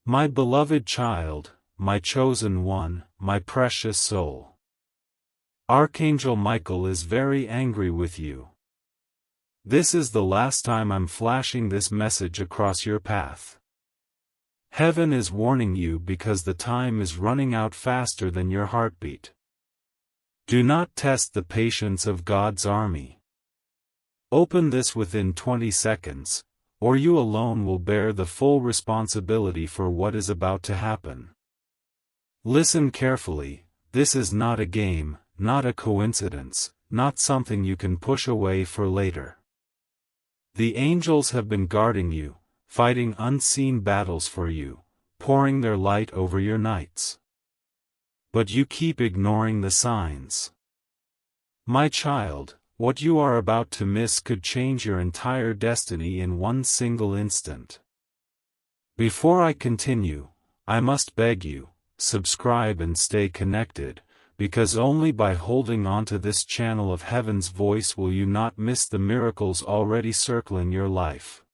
My beloved child, my chosen one, my precious soul. Archangel Michael is very angry with you. This is the last time I'm flashing this message across your path. Heaven is warning you because the time is running out faster than your heartbeat. Do not test the patience of God's army. Open this within 20 seconds, or you alone will bear the full responsibility for what is about to happen. Listen carefully, this is not a game, not a coincidence, not something you can push away for later. The angels have been guarding you, fighting unseen battles for you, pouring their light over your nights. But you keep ignoring the signs. My child, what you are about to miss could change your entire destiny in one single instant. Before I continue, I must beg you, subscribe and stay connected, because only by holding on to this channel of Heaven's voice will you not miss the miracles already circling your life.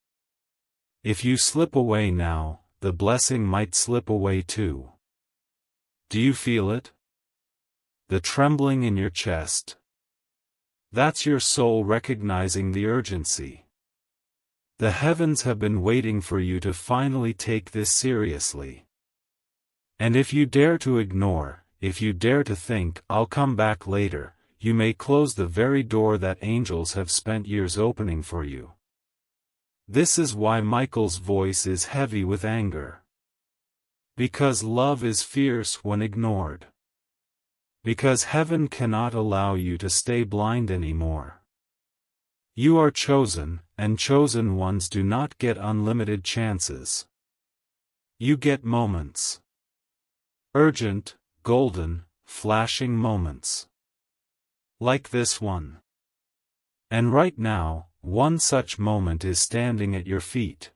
If you slip away now, the blessing might slip away too. Do you feel it? The trembling in your chest. That's your soul recognizing the urgency. The heavens have been waiting for you to finally take this seriously. And if you dare to ignore, if you dare to think, "I'll come back later," you may close the very door that angels have spent years opening for you. This is why Michael's voice is heavy with anger. Because love is fierce when ignored. Because heaven cannot allow you to stay blind anymore. You are chosen, and chosen ones do not get unlimited chances. You get moments. Urgent, golden, flashing moments. Like this one. And right now, one such moment is standing at your feet.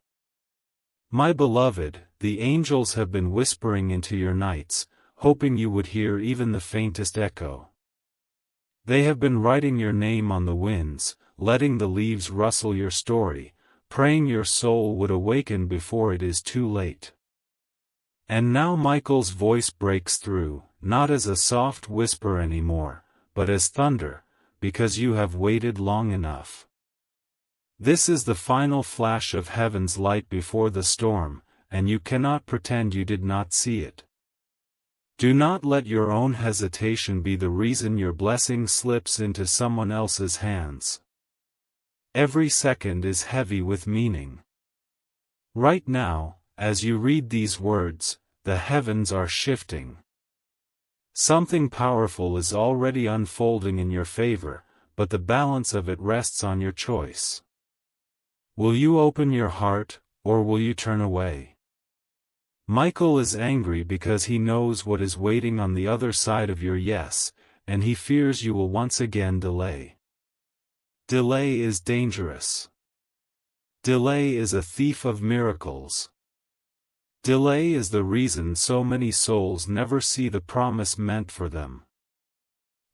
My beloved, the angels have been whispering into your nights, hoping you would hear even the faintest echo. They have been writing your name on the winds, letting the leaves rustle your story, praying your soul would awaken before it is too late. And now Michael's voice breaks through, not as a soft whisper anymore, but as thunder, because you have waited long enough. This is the final flash of heaven's light before the storm, and you cannot pretend you did not see it. Do not let your own hesitation be the reason your blessing slips into someone else's hands. Every second is heavy with meaning. Right now, as you read these words, the heavens are shifting. Something powerful is already unfolding in your favor, but the balance of it rests on your choice. Will you open your heart, or will you turn away? Michael is angry because he knows what is waiting on the other side of your yes, and he fears you will once again delay. Delay is dangerous. Delay is a thief of miracles. Delay is the reason so many souls never see the promise meant for them.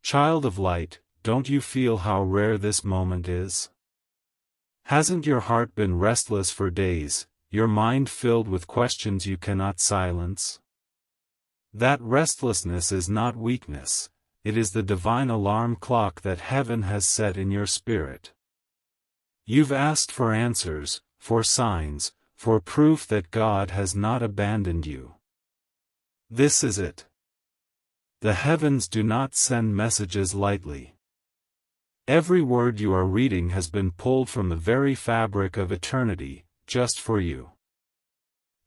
Child of light, don't you feel how rare this moment is? Hasn't your heart been restless for days, your mind filled with questions you cannot silence? That restlessness is not weakness, it is the divine alarm clock that heaven has set in your spirit. You've asked for answers, for signs, for proof that God has not abandoned you. This is it. The heavens do not send messages lightly. Every word you are reading has been pulled from the very fabric of eternity, just for you.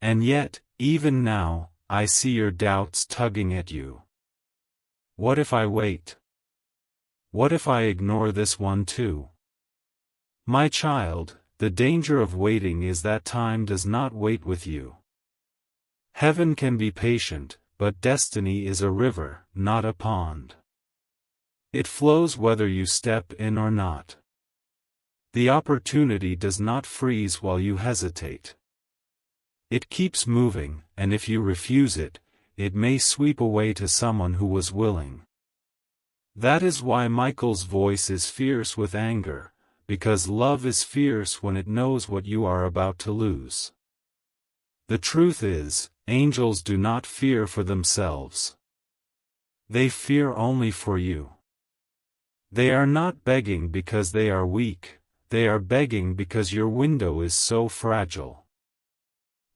And yet, even now, I see your doubts tugging at you. What if I wait? What if I ignore this one too? My child, the danger of waiting is that time does not wait with you. Heaven can be patient, but destiny is a river, not a pond. It flows whether you step in or not. The opportunity does not freeze while you hesitate. It keeps moving, and if you refuse it, it may sweep away to someone who was willing. That is why Michael's voice is fierce with anger, because love is fierce when it knows what you are about to lose. The truth is, angels do not fear for themselves. They fear only for you. They are not begging because they are weak, they are begging because your window is so fragile.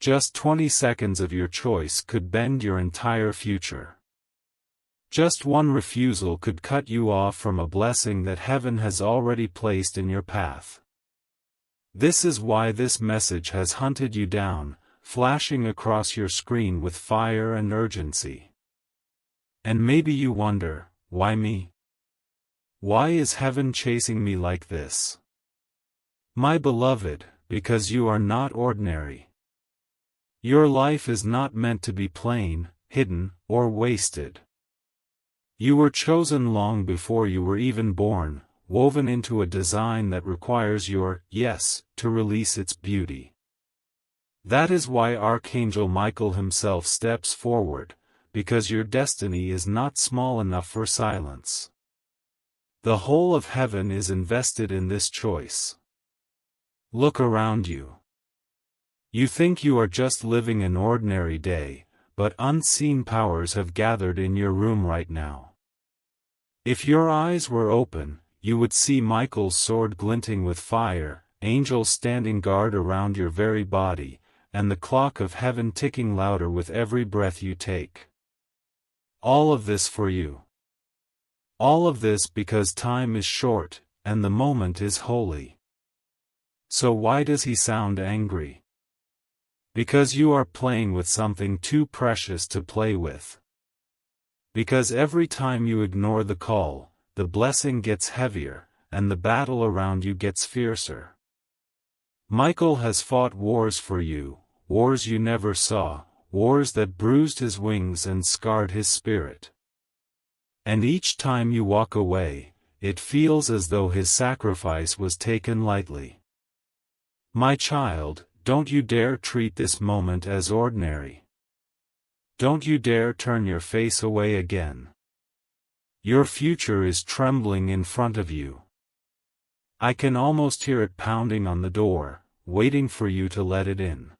Just 20 seconds of your choice could bend your entire future. Just one refusal could cut you off from a blessing that heaven has already placed in your path. This is why this message has hunted you down, flashing across your screen with fire and urgency. And maybe you wonder, why me? Why is heaven chasing me like this? My beloved, because you are not ordinary. Your life is not meant to be plain, hidden, or wasted. You were chosen long before you were even born, woven into a design that requires your yes to release its beauty. That is why Archangel Michael himself steps forward, because your destiny is not small enough for silence. The whole of heaven is invested in this choice. Look around you. You think you are just living an ordinary day, but unseen powers have gathered in your room right now. If your eyes were open, you would see Michael's sword glinting with fire, angels standing guard around your very body, and the clock of heaven ticking louder with every breath you take. All of this for you. All of this because time is short, and the moment is holy. So why does he sound angry? Because you are playing with something too precious to play with. Because every time you ignore the call, the blessing gets heavier, and the battle around you gets fiercer. Michael has fought wars for you, wars you never saw, wars that bruised his wings and scarred his spirit. And each time you walk away, it feels as though his sacrifice was taken lightly. My child, don't you dare treat this moment as ordinary. Don't you dare turn your face away again. Your future is trembling in front of you. I can almost hear it pounding on the door, waiting for you to let it in.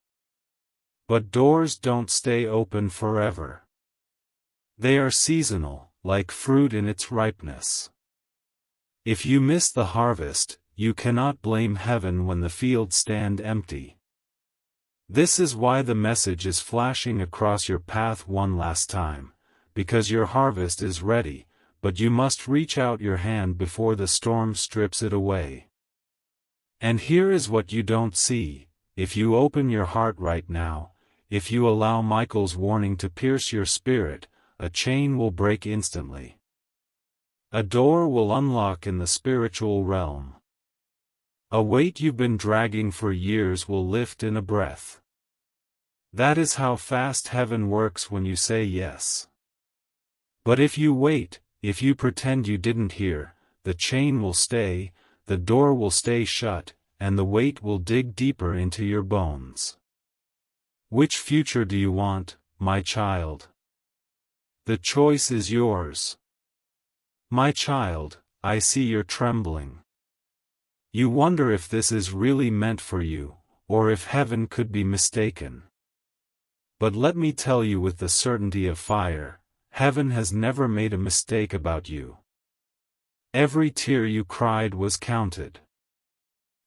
But doors don't stay open forever. They are seasonal, like fruit in its ripeness. If you miss the harvest, you cannot blame heaven when the fields stand empty. This is why the message is flashing across your path one last time, because your harvest is ready, but you must reach out your hand before the storm strips it away. And here is what you don't see: if you open your heart right now, if you allow Michael's warning to pierce your spirit, a chain will break instantly. A door will unlock in the spiritual realm. A weight you've been dragging for years will lift in a breath. That is how fast heaven works when you say yes. But if you wait, if you pretend you didn't hear, the chain will stay, the door will stay shut, and the weight will dig deeper into your bones. Which future do you want, my child? The choice is yours. My child, I see you're trembling. You wonder if this is really meant for you, or if heaven could be mistaken. But let me tell you with the certainty of fire, heaven has never made a mistake about you. Every tear you cried was counted.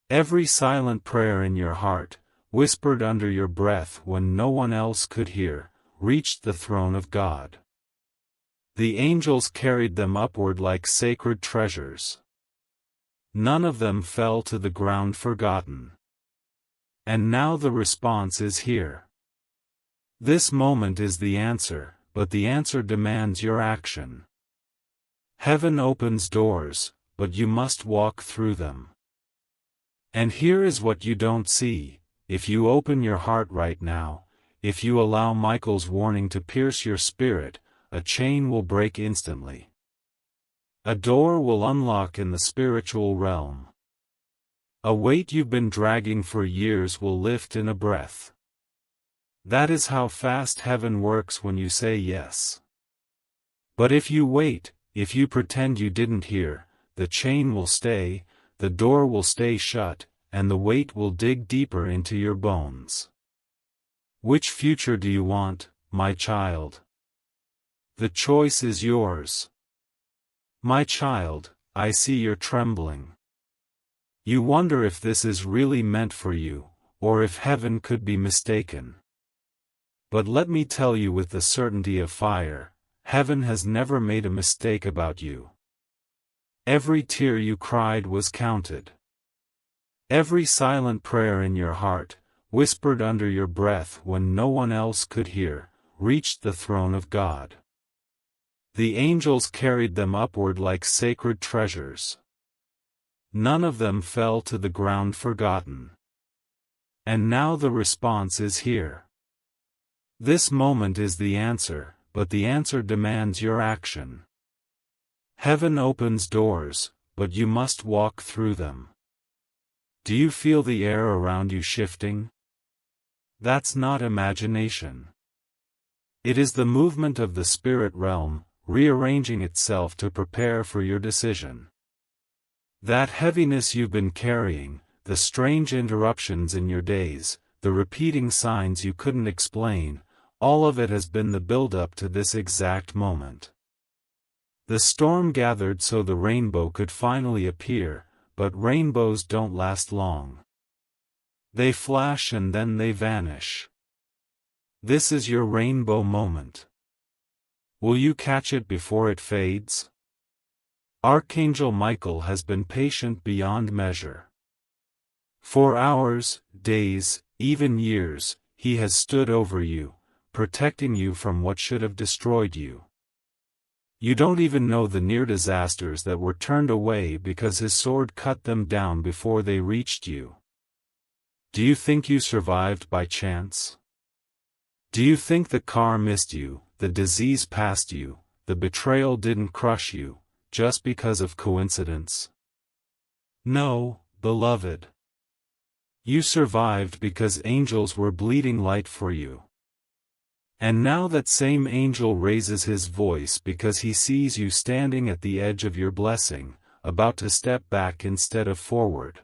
Every silent prayer in your heart, whispered under your breath when no one else could hear, reached the throne of God. The angels carried them upward like sacred treasures. None of them fell to the ground forgotten. And now the response is here. This moment is the answer, but the answer demands your action. Heaven opens doors, but you must walk through them. And here is what you don't see: if you open your heart right now, if you allow Michael's warning to pierce your spirit, a chain will break instantly. A door will unlock in the spiritual realm. A weight you've been dragging for years will lift in a breath. That is how fast heaven works when you say yes. But if you wait, if you pretend you didn't hear, the chain will stay, the door will stay shut, and the weight will dig deeper into your bones. Which future do you want, my child? The choice is yours. My child, I see you're trembling. You wonder if this is really meant for you, or if heaven could be mistaken. But let me tell you with the certainty of fire, heaven has never made a mistake about you. Every tear you cried was counted. Every silent prayer in your heart, whispered under your breath when no one else could hear, reached the throne of God. The angels carried them upward like sacred treasures. None of them fell to the ground forgotten. And now the response is here. This moment is the answer, but the answer demands your action. Heaven opens doors, but you must walk through them. Do you feel the air around you shifting? That's not imagination. It is the movement of the spirit realm, rearranging itself to prepare for your decision. That heaviness you've been carrying, the strange interruptions in your days, the repeating signs you couldn't explain, all of it has been the build-up to this exact moment. The storm gathered so the rainbow could finally appear, but rainbows don't last long. They flash and then they vanish. This is your rainbow moment. Will you catch it before it fades? Archangel Michael has been patient beyond measure. For hours, days, even years, he has stood over you, protecting you from what should have destroyed you. You don't even know the near disasters that were turned away because his sword cut them down before they reached you. Do you think you survived by chance? Do you think the car missed you, the disease passed you, the betrayal didn't crush you, just because of coincidence? No, beloved. You survived because angels were bleeding light for you. And now that same angel raises his voice because he sees you standing at the edge of your blessing, about to step back instead of forward.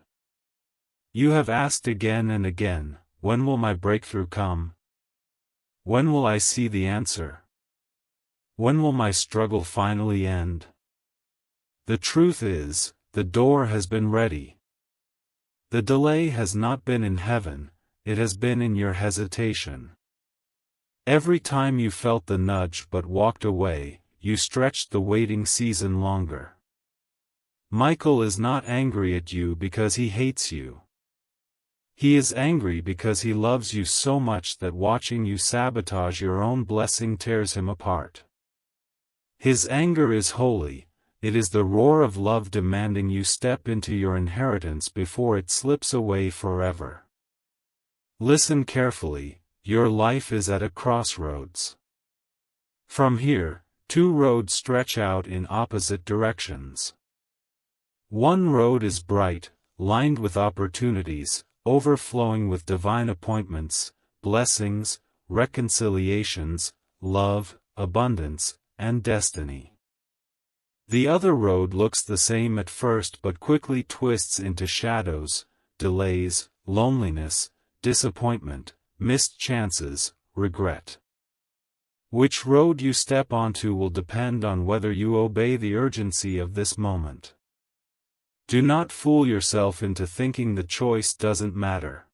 You have asked again and again, when will my breakthrough come? When will I see the answer? When will my struggle finally end? The truth is, the door has been ready. The delay has not been in heaven, it has been in your hesitation. Every time you felt the nudge but walked away, you stretched the waiting season longer. Michael is not angry at you because he hates you. He is angry because he loves you so much that watching you sabotage your own blessing tears him apart. His anger is holy, it is the roar of love demanding you step into your inheritance before it slips away forever. Listen carefully. Your life is at a crossroads. From here, two roads stretch out in opposite directions. One road is bright, lined with opportunities, overflowing with divine appointments, blessings, reconciliations, love, abundance, and destiny. The other road looks the same at first but quickly twists into shadows, delays, loneliness, disappointment, missed chances, regret. Which road you step onto will depend on whether you obey the urgency of this moment. Do not fool yourself into thinking the choice doesn't matter.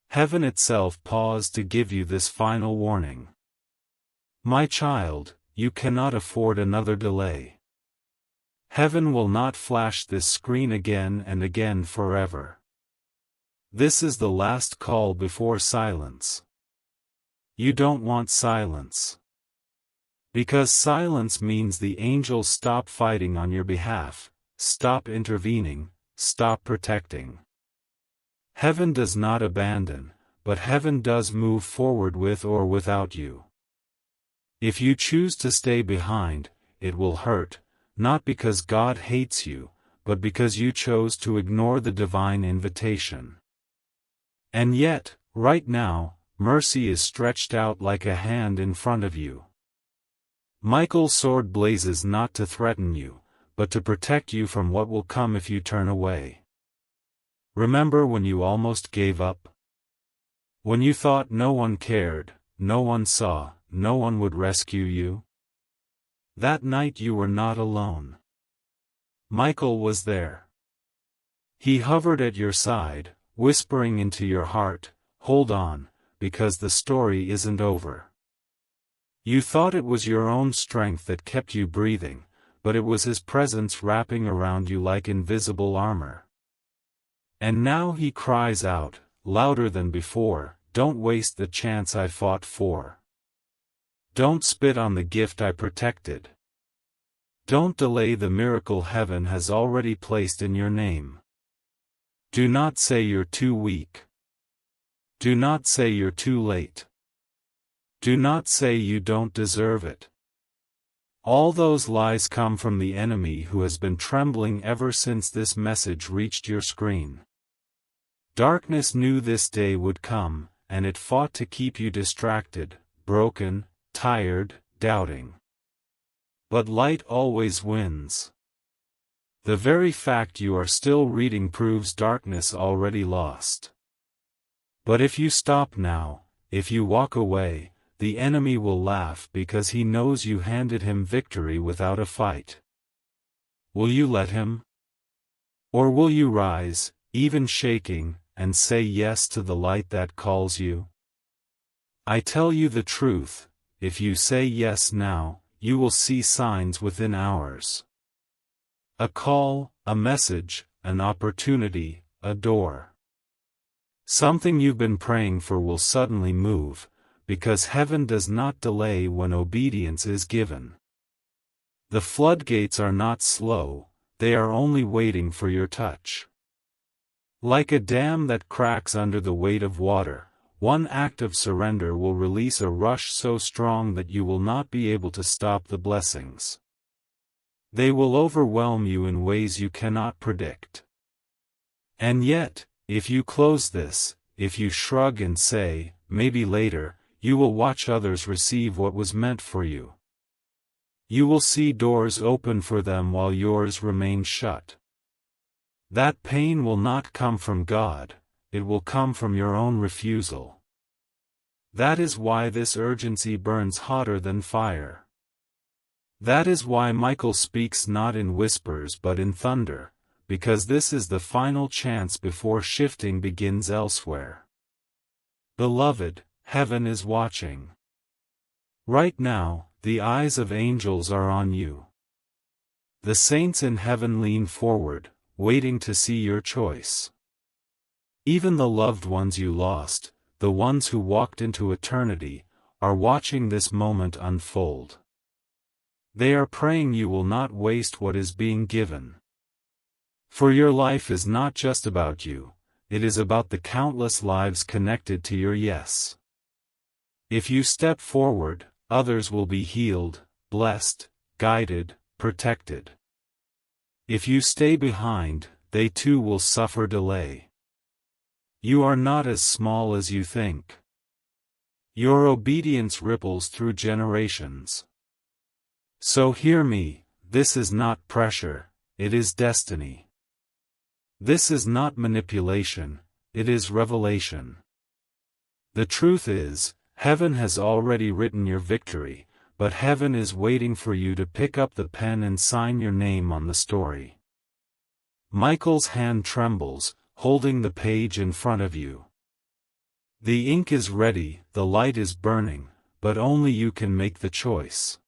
Heaven itself paused to give you this final warning. My child, you cannot afford another delay. Heaven will not flash this screen again and again forever. This is the last call before silence. You don't want silence. Because silence means the angels stop fighting on your behalf, stop intervening, stop protecting. Heaven does not abandon, but heaven does move forward with or without you. If you choose to stay behind, it will hurt, not because God hates you, but because you chose to ignore the divine invitation. And yet, right now, mercy is stretched out like a hand in front of you. Michael's sword blazes not to threaten you, but to protect you from what will come if you turn away. Remember when you almost gave up? When you thought no one cared, no one saw, no one would rescue you? That night you were not alone. Michael was there. He hovered at your side, whispering into your heart, "Hold on, because the story isn't over." You thought it was your own strength that kept you breathing, but it was his presence wrapping around you like invisible armor. And now he cries out, louder than before, "Don't waste the chance I fought for. Don't spit on the gift I protected. Don't delay the miracle heaven has already placed in your name. Do not say you're too weak. Do not say you're too late. Do not say you don't deserve it." All those lies come from the enemy who has been trembling ever since this message reached your screen. Darkness knew this day would come, and it fought to keep you distracted, broken, tired, doubting. But light always wins. The very fact you are still reading proves darkness already lost. But if you stop now, if you walk away, the enemy will laugh because he knows you handed him victory without a fight. Will you let him? Or will you rise, even shaking, and say yes to the light that calls you? I tell you the truth, if you say yes now, you will see signs within hours. A call, a message, an opportunity, a door. Something you've been praying for will suddenly move, because heaven does not delay when obedience is given. The floodgates are not slow, they are only waiting for your touch. Like a dam that cracks under the weight of water, one act of surrender will release a rush so strong that you will not be able to stop the blessings. They will overwhelm you in ways you cannot predict. And yet, if you close this, if you shrug and say, "Maybe later," you will watch others receive what was meant for you. You will see doors open for them while yours remain shut. That pain will not come from God, it will come from your own refusal. That is why this urgency burns hotter than fire. That is why Michael speaks not in whispers but in thunder, because this is the final chance before shifting begins elsewhere. Beloved, heaven is watching. Right now, the eyes of angels are on you. The saints in heaven lean forward, waiting to see your choice. Even the loved ones you lost, the ones who walked into eternity, are watching this moment unfold. They are praying you will not waste what is being given. For your life is not just about you, it is about the countless lives connected to your yes. If you step forward, others will be healed, blessed, guided, protected. If you stay behind, they too will suffer delay. You are not as small as you think. Your obedience ripples through generations. So hear me, this is not pressure, it is destiny. This is not manipulation, it is revelation. The truth is, heaven has already written your victory, but heaven is waiting for you to pick up the pen and sign your name on the story. Michael's hand trembles, holding the page in front of you. The ink is ready, the light is burning, but only you can make the choice.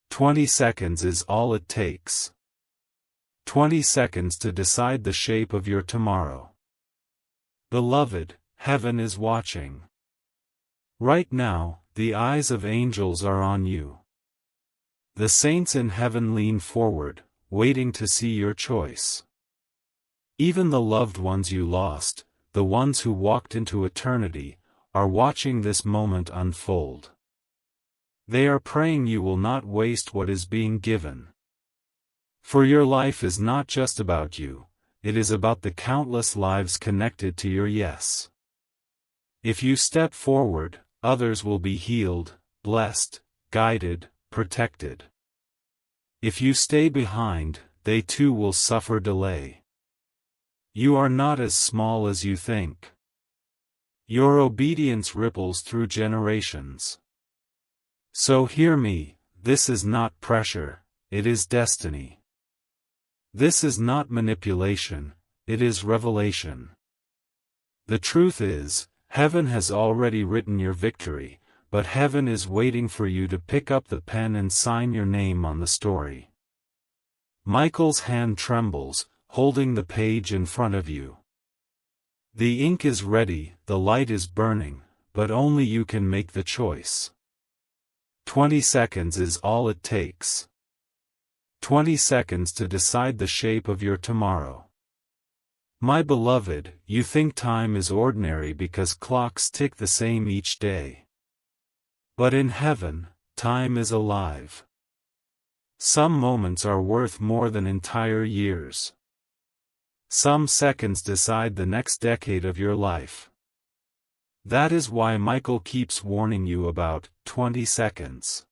20 seconds is all it takes. 20 seconds to decide the shape of your tomorrow. Beloved, heaven is watching. Right now, the eyes of angels are on you. The saints in heaven lean forward, waiting to see your choice. Even the loved ones you lost, the ones who walked into eternity, are watching this moment unfold. They are praying you will not waste what is being given. For your life is not just about you, it is about the countless lives connected to your yes. If you step forward, others will be healed, blessed, guided, protected. If you stay behind, they too will suffer delay. You are not as small as you think. Your obedience ripples through generations. So hear me, this is not pressure, it is destiny. This is not manipulation, it is revelation. The truth is, heaven has already written your victory, but heaven is waiting for you to pick up the pen and sign your name on the story. Michael's hand trembles, holding the page in front of you. The ink is ready, the light is burning, but only you can make the choice. 20 seconds is all it takes. 20 seconds to decide the shape of your tomorrow. My beloved, you think time is ordinary because clocks tick the same each day. But in heaven, time is alive. Some moments are worth more than entire years. Some seconds decide the next decade of your life. That is why Michael keeps warning you about 20 seconds.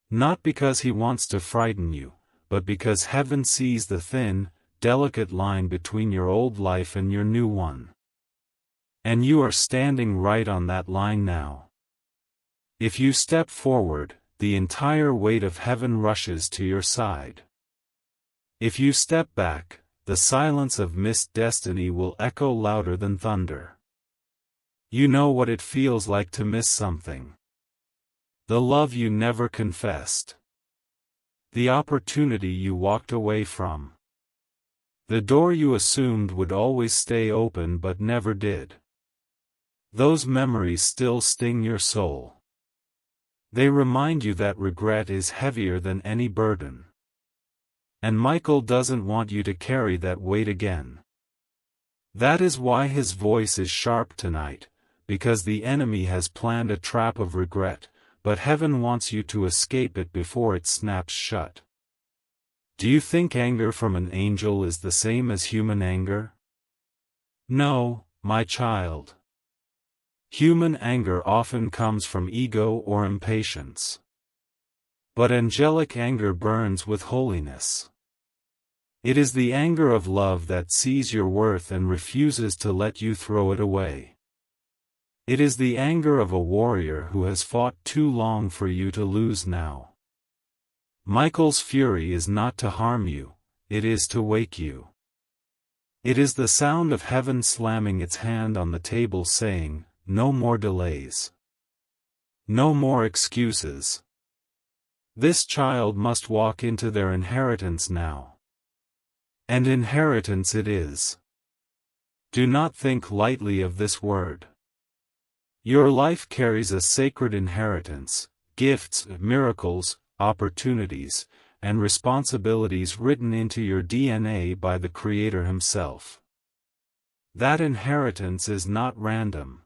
Not because he wants to frighten you, but because heaven sees the thin, delicate line between your old life and your new one. And you are standing right on that line now. If you step forward, the entire weight of heaven rushes to your side. If you step back, the silence of missed destiny will echo louder than thunder. You know what it feels like to miss something. The love you never confessed. The opportunity you walked away from. The door you assumed would always stay open but never did. Those memories still sting your soul. They remind you that regret is heavier than any burden. And Michael doesn't want you to carry that weight again. That is why his voice is sharp tonight, because the enemy has planned a trap of regret, but heaven wants you to escape it before it snaps shut. Do you think anger from an angel is the same as human anger? No, my child. Human anger often comes from ego or impatience. But angelic anger burns with holiness. It is the anger of love that sees your worth and refuses to let you throw it away. It is the anger of a warrior who has fought too long for you to lose now. Michael's fury is not to harm you, it is to wake you. It is the sound of heaven slamming its hand on the table saying, no more delays. No more excuses. This child must walk into their inheritance now. And inheritance it is. Do not think lightly of this word. Your life carries a sacred inheritance, gifts, miracles, opportunities, and responsibilities written into your DNA by the Creator Himself. That inheritance is not random.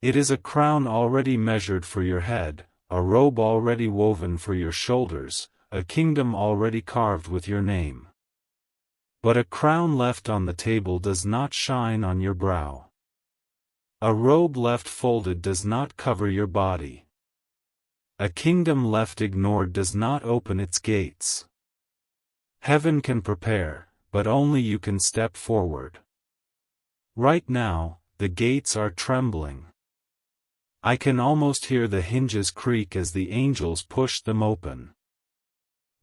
It is a crown already measured for your head, a robe already woven for your shoulders, a kingdom already carved with your name. But a crown left on the table does not shine on your brow. A robe left folded does not cover your body. A kingdom left ignored does not open its gates. Heaven can prepare, but only you can step forward. Right now, the gates are trembling. I can almost hear the hinges creak as the angels push them open.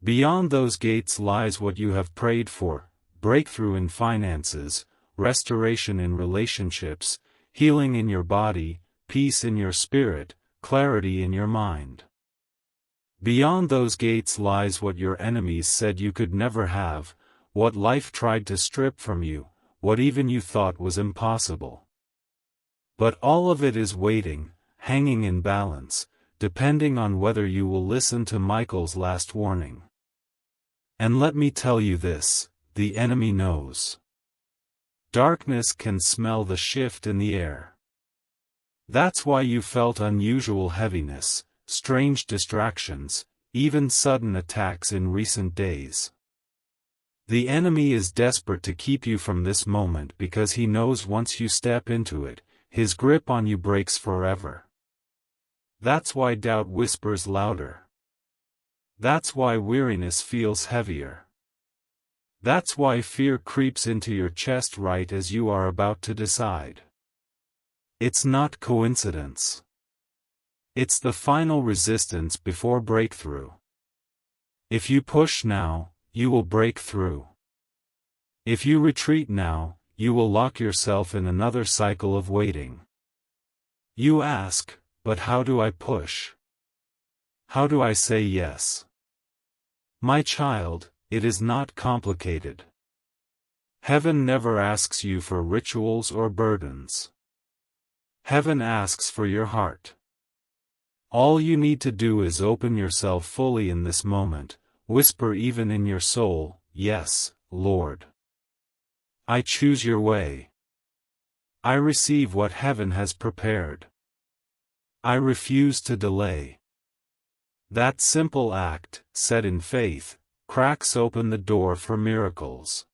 Beyond those gates lies what you have prayed for: breakthrough in finances, restoration in relationships, healing in your body, peace in your spirit, clarity in your mind. Beyond those gates lies what your enemies said you could never have, what life tried to strip from you, what even you thought was impossible. But all of it is waiting, hanging in balance, depending on whether you will listen to Michael's last warning. And let me tell you this, the enemy knows. Darkness can smell the shift in the air. That's why you felt unusual heaviness, strange distractions, even sudden attacks in recent days. The enemy is desperate to keep you from this moment because he knows once you step into it, his grip on you breaks forever. That's why doubt whispers louder. That's why weariness feels heavier. That's why fear creeps into your chest right as you are about to decide. It's not coincidence. It's the final resistance before breakthrough. If you push now, you will break through. If you retreat now, you will lock yourself in another cycle of waiting. You ask, but how do I push? How do I say yes? My child, it is not complicated. Heaven never asks you for rituals or burdens. Heaven asks for your heart. All you need to do is open yourself fully in this moment, whisper even in your soul, "Yes, Lord. I choose your way. I receive what heaven has prepared. I refuse to delay." That simple act, said in faith, cracks open the door for miracles.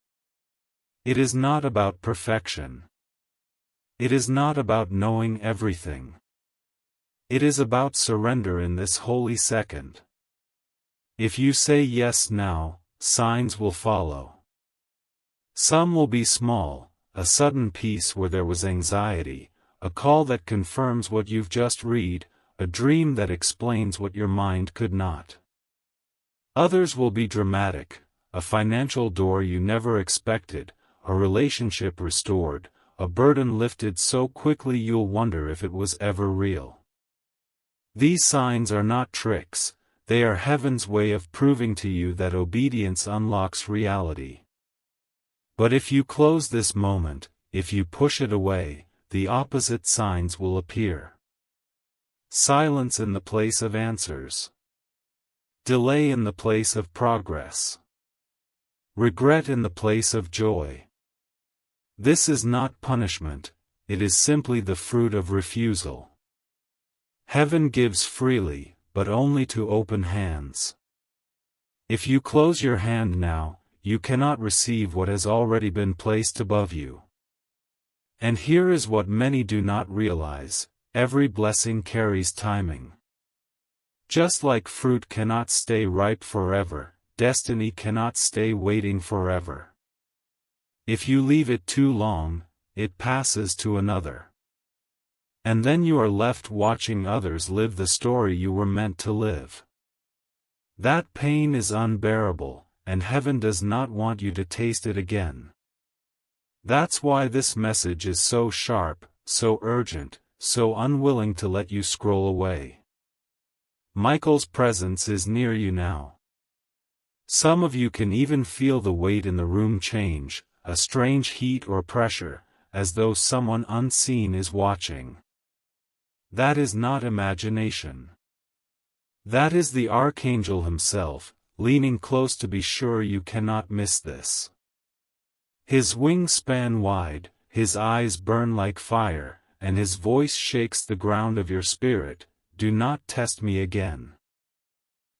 It is not about perfection. It is not about knowing everything. It is about surrender in this holy second. If you say yes now, signs will follow. Some will be small, a sudden peace where there was anxiety, a call that confirms what you've just read, a dream that explains what your mind could not. Others will be dramatic, a financial door you never expected, a relationship restored, a burden lifted so quickly you'll wonder if it was ever real. These signs are not tricks, they are heaven's way of proving to you that obedience unlocks reality. But if you close this moment, if you push it away, the opposite signs will appear. Silence in the place of answers. Delay in the place of progress. Regret in the place of joy. This is not punishment, it is simply the fruit of refusal. Heaven gives freely, but only to open hands. If you close your hand now, you cannot receive what has already been placed above you. And here is what many do not realize: every blessing carries timing. Just like fruit cannot stay ripe forever, destiny cannot stay waiting forever. If you leave it too long, it passes to another. And then you are left watching others live the story you were meant to live. That pain is unbearable, and heaven does not want you to taste it again. That's why this message is so sharp, so urgent, so unwilling to let you scroll away. Michael's presence is near you now. Some of you can even feel the weight in the room change, a strange heat or pressure, as though someone unseen is watching. That is not imagination. That is the Archangel himself, leaning close to be sure you cannot miss this. His wings span wide, his eyes burn like fire, and his voice shakes the ground of your spirit. Do not test me again.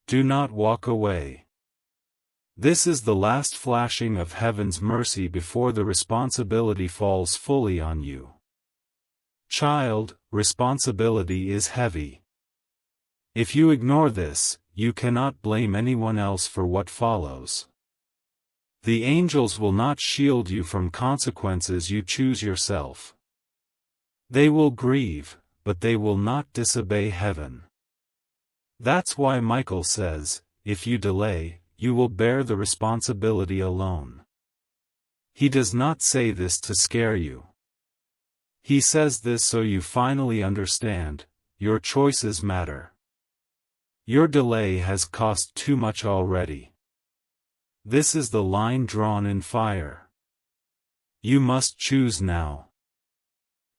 Do not walk away. This is the last flashing of heaven's mercy before the responsibility falls fully on you. Child, responsibility is heavy. If you ignore this, you cannot blame anyone else for what follows. The angels will not shield you from consequences you choose yourself. They will grieve, but they will not disobey heaven. That's why Michael says, if you delay, you will bear the responsibility alone. He does not say this to scare you. He says this so you finally understand, your choices matter. Your delay has cost too much already. This is the line drawn in fire. You must choose now.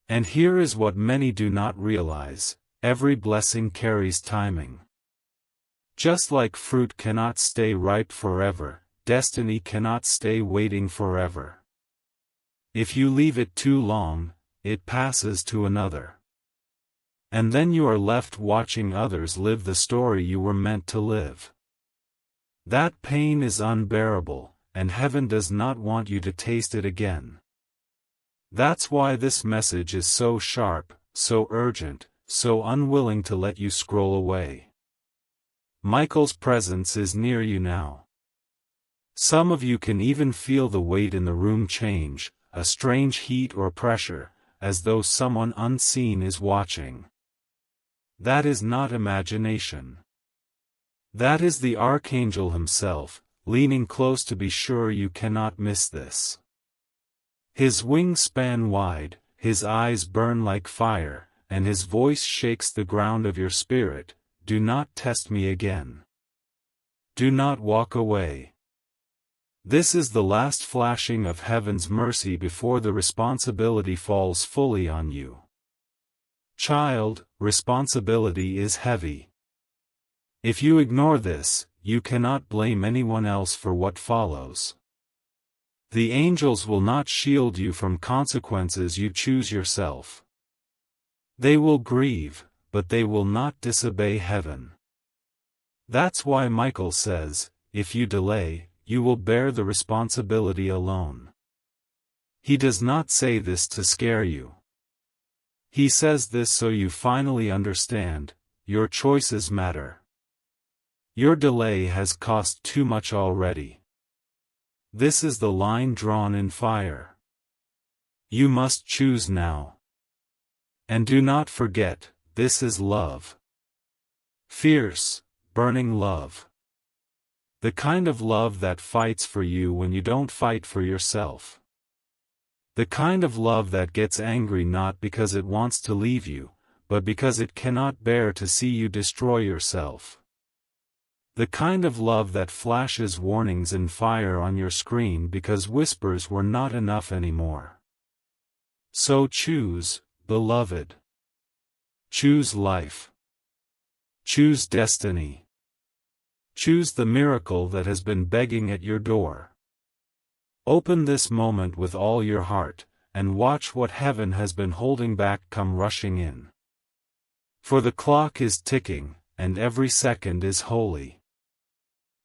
And here is what many do not realize: every blessing carries timing. Just like fruit cannot stay ripe forever, destiny cannot stay waiting forever. If you leave it too long, it passes to another. And then you are left watching others live the story you were meant to live. That pain is unbearable, and heaven does not want you to taste it again. That's why this message is so sharp, so urgent, so unwilling to let you scroll away. Michael's presence is near you now. Some of you can even feel the weight in the room change, a strange heat or pressure, as though someone unseen is watching. That is not imagination. That is the Archangel himself, leaning close to be sure you cannot miss this. His wings span wide, his eyes burn like fire, and his voice shakes the ground of your spirit. Do not test me again. Do not walk away. This is the last flashing of heaven's mercy before the responsibility falls fully on you. Child, responsibility is heavy. If you ignore this, you cannot blame anyone else for what follows. The angels will not shield you from consequences you choose yourself. They will grieve, but they will not disobey heaven. That's why Michael says, if you delay, you will bear the responsibility alone. He does not say this to scare you. He says this so you finally understand, your choices matter. Your delay has cost too much already. This is the line drawn in fire. You must choose now. And do not forget, this is love. Fierce, burning love. The kind of love that fights for you when you don't fight for yourself. The kind of love that gets angry not because it wants to leave you, but because it cannot bear to see you destroy yourself. The kind of love that flashes warnings in fire on your screen because whispers were not enough anymore. So choose, beloved. Choose life. Choose destiny. Choose the miracle that has been begging at your door. Open this moment with all your heart, and watch what heaven has been holding back come rushing in. For the clock is ticking, and every second is holy.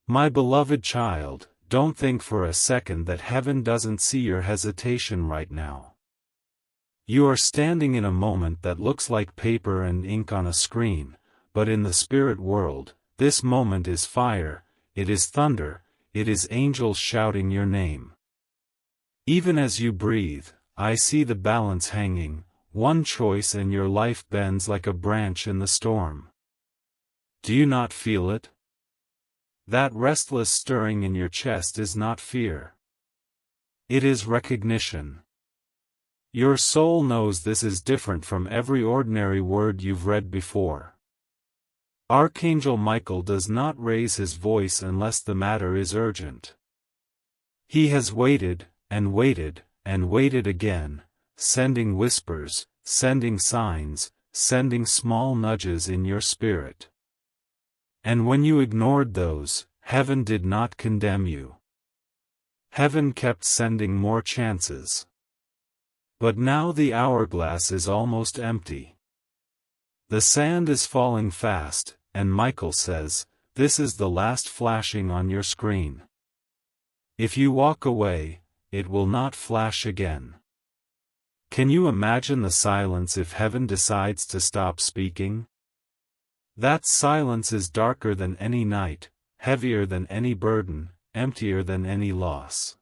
My beloved child, don't think for a second that heaven doesn't see your hesitation right now. You are standing in a moment that looks like paper and ink on a screen, but in the spirit world, this moment is fire, it is thunder, it is angels shouting your name. Even as you breathe, I see the balance hanging, one choice and your life bends like a branch in the storm. Do you not feel it? That restless stirring in your chest is not fear. It is recognition. Your soul knows this is different from every ordinary word you've read before. Archangel Michael does not raise his voice unless the matter is urgent. He has waited, and waited, and waited again, sending whispers, sending signs, sending small nudges in your spirit. And when you ignored those, heaven did not condemn you. Heaven kept sending more chances. But now the hourglass is almost empty. The sand is falling fast, and Michael says, this is the last flashing on your screen. If you walk away, it will not flash again. Can you imagine the silence if heaven decides to stop speaking? That silence is darker than any night, heavier than any burden, emptier than any loss.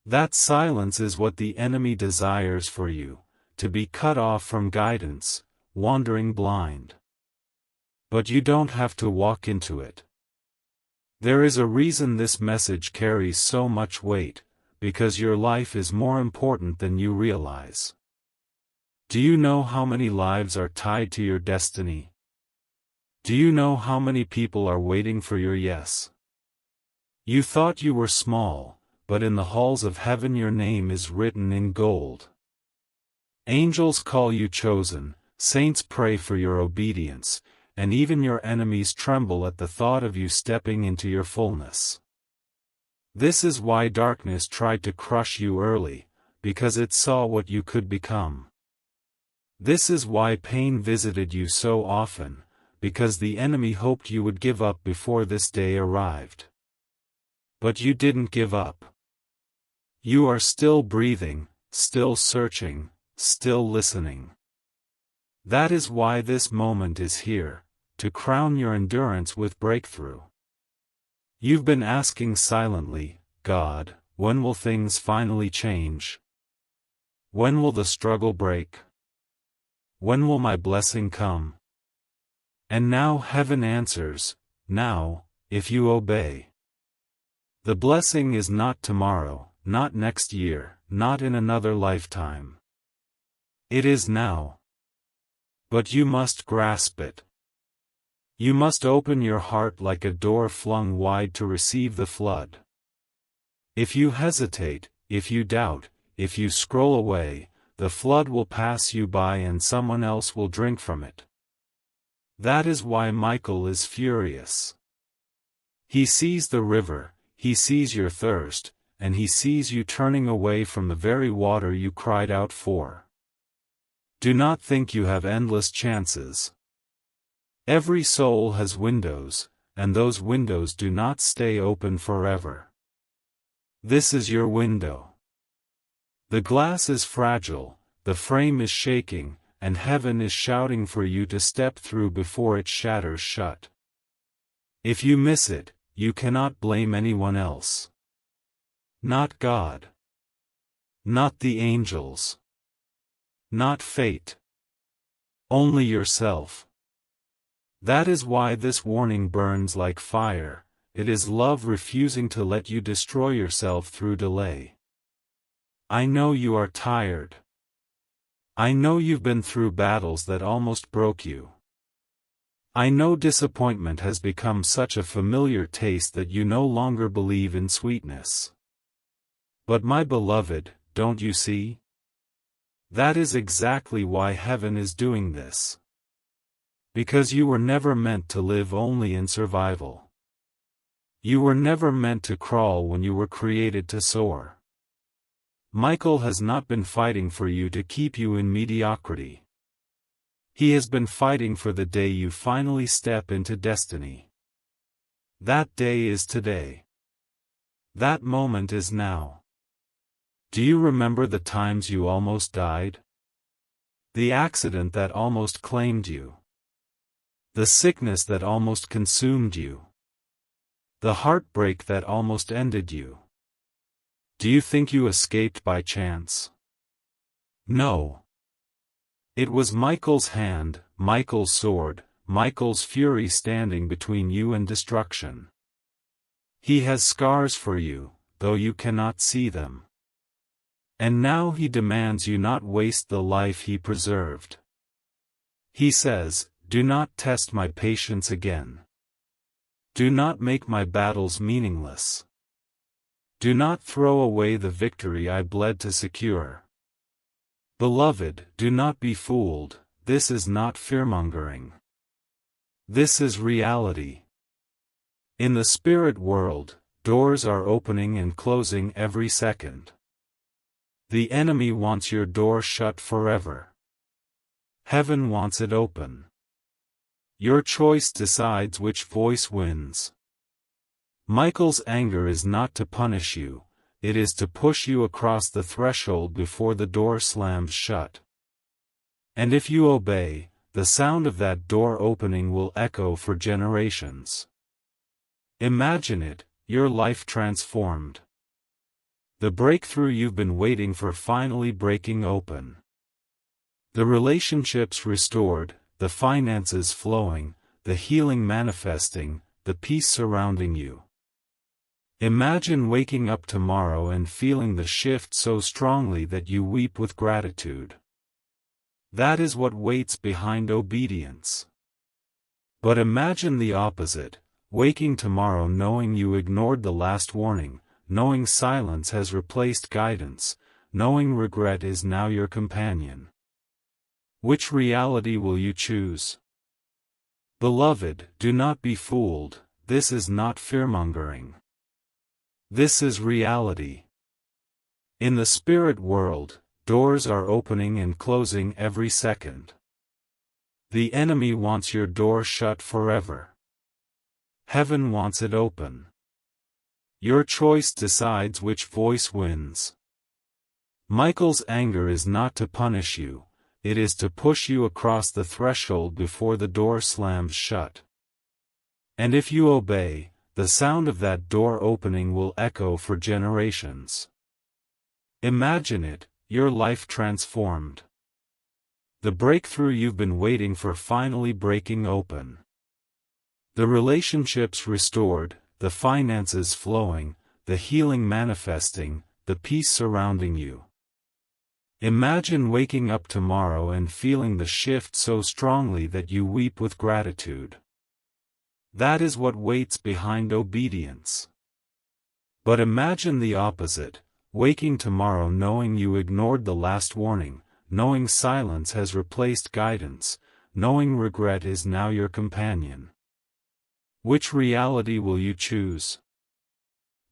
That silence is what the enemy desires for you, to be cut off from guidance, wandering blind. But you don't have to walk into it. There is a reason this message carries so much weight, because your life is more important than you realize. Do you know how many lives are tied to your destiny? Do you know how many people are waiting for your yes? You thought you were small, but in the halls of heaven your name is written in gold. Angels call you chosen, saints pray for your obedience, and even your enemies tremble at the thought of you stepping into your fullness. This is why darkness tried to crush you early, because it saw what you could become. This is why pain visited you so often, because the enemy hoped you would give up before this day arrived. But you didn't give up. You are still breathing, still searching, still listening. That is why this moment is here, to crown your endurance with breakthrough. You've been asking silently, God, when will things finally change? When will the struggle break? When will my blessing come? And now heaven answers, now, if you obey. The blessing is not tomorrow, not next year, not in another lifetime. It is now. But you must grasp it. You must open your heart like a door flung wide to receive the flood. If you hesitate, if you doubt, if you scroll away, the flood will pass you by and someone else will drink from it. That is why Michael is furious. He sees the river, he sees your thirst, and he sees you turning away from the very water you cried out for. Do not think you have endless chances. Every soul has windows, and those windows do not stay open forever. This is your window. The glass is fragile, the frame is shaking, and heaven is shouting for you to step through before it shatters shut. If you miss it, you cannot blame anyone else. Not God. Not the angels. Not fate. Only yourself. That is why this warning burns like fire. It is love refusing to let you destroy yourself through delay. I know you are tired. I know you've been through battles that almost broke you. I know disappointment has become such a familiar taste that you no longer believe in sweetness. But my beloved, don't you see? That is exactly why heaven is doing this. Because you were never meant to live only in survival. You were never meant to crawl when you were created to soar. Michael has not been fighting for you to keep you in mediocrity. He has been fighting for the day you finally step into destiny. That day is today. That moment is now. Do you remember the times you almost died? The accident that almost claimed you. The sickness that almost consumed you. The heartbreak that almost ended you. Do you think you escaped by chance? No. It was Michael's hand, Michael's sword, Michael's fury standing between you and destruction. He has scars for you, though you cannot see them. And now he demands you not waste the life he preserved. He says, do not test my patience again. Do not make my battles meaningless. Do not throw away the victory I bled to secure. Beloved, do not be fooled, this is not fearmongering. This is reality. In the spirit world, doors are opening and closing every second. The enemy wants your door shut forever. Heaven wants it open. Your choice decides which voice wins. Michael's anger is not to punish you, it is to push you across the threshold before the door slams shut. And if you obey, the sound of that door opening will echo for generations. Imagine it, your life transformed. The breakthrough you've been waiting for finally breaking open. The relationships restored, the finances flowing, the healing manifesting, the peace surrounding you. Imagine waking up tomorrow and feeling the shift so strongly that you weep with gratitude. That is what waits behind obedience. But imagine the opposite, waking tomorrow knowing you ignored the last warning, knowing silence has replaced guidance, knowing regret is now your companion. Which reality will you choose? Beloved, do not be fooled, this is not fearmongering. This is reality. In the spirit world, doors are opening and closing every second. The enemy wants your door shut forever. Heaven wants it open. Your choice decides which voice wins. Michael's anger is not to punish you, it is to push you across the threshold before the door slams shut. And if you obey, the sound of that door opening will echo for generations. Imagine it, your life transformed. The breakthrough you've been waiting for finally breaking open. The relationships restored, the finances flowing, the healing manifesting, the peace surrounding you. Imagine waking up tomorrow and feeling the shift so strongly that you weep with gratitude. That is what waits behind obedience. But imagine the opposite, waking tomorrow knowing you ignored the last warning, knowing silence has replaced guidance, knowing regret is now your companion. Which reality will you choose?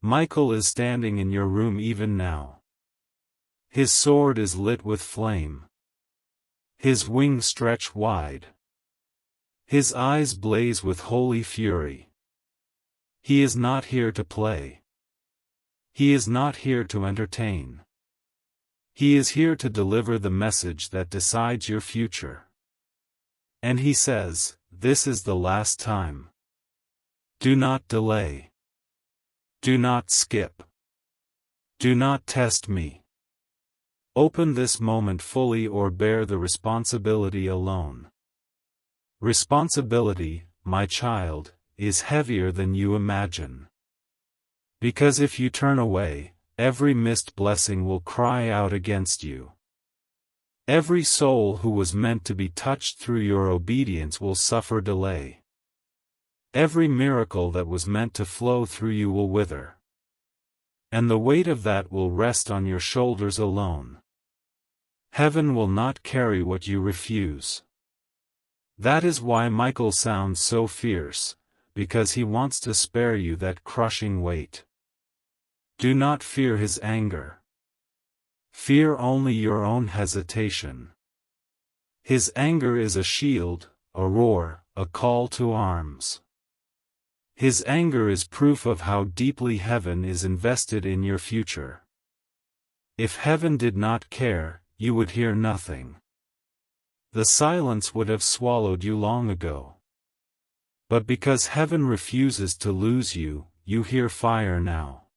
Michael is standing in your room even now. His sword is lit with flame. His wings stretch wide. His eyes blaze with holy fury. He is not here to play. He is not here to entertain. He is here to deliver the message that decides your future. And he says, "This is the last time. Do not delay. Do not skip. Do not test me. Open this moment fully or bear the responsibility alone." Responsibility, my child, is heavier than you imagine. Because if you turn away, every missed blessing will cry out against you. Every soul who was meant to be touched through your obedience will suffer delay. Every miracle that was meant to flow through you will wither. And the weight of that will rest on your shoulders alone. Heaven will not carry what you refuse. That is why Michael sounds so fierce, because he wants to spare you that crushing weight. Do not fear his anger. Fear only your own hesitation. His anger is a shield, a roar, a call to arms. His anger is proof of how deeply heaven is invested in your future. If heaven did not care, you would hear nothing. The silence would have swallowed you long ago. But because heaven refuses to lose you, you hear fire now.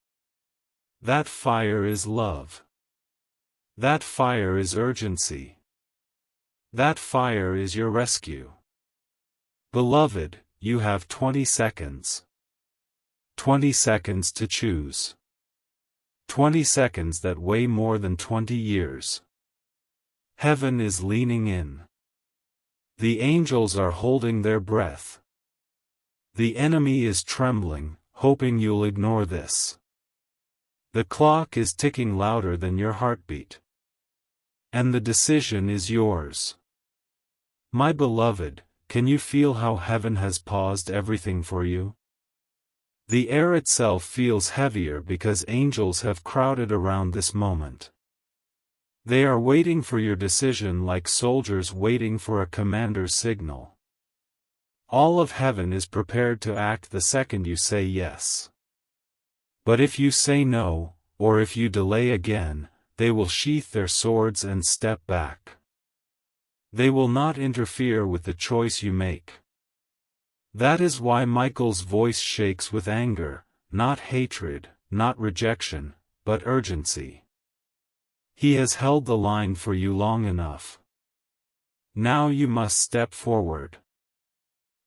That fire is love. That fire is urgency. That fire is your rescue. Beloved, you have 20 seconds. 20 seconds to choose. 20 seconds that weigh more than 20 years. Heaven is leaning in. The angels are holding their breath. The enemy is trembling, hoping you'll ignore this. The clock is ticking louder than your heartbeat. And the decision is yours. My beloved, can you feel how heaven has paused everything for you? The air itself feels heavier because angels have crowded around this moment. They are waiting for your decision like soldiers waiting for a commander's signal. All of heaven is prepared to act the second you say yes. But if you say no, or if you delay again, they will sheath their swords and step back. They will not interfere with the choice you make. That is why Michael's voice shakes with anger, not hatred, not rejection, but urgency. He has held the line for you long enough. Now you must step forward.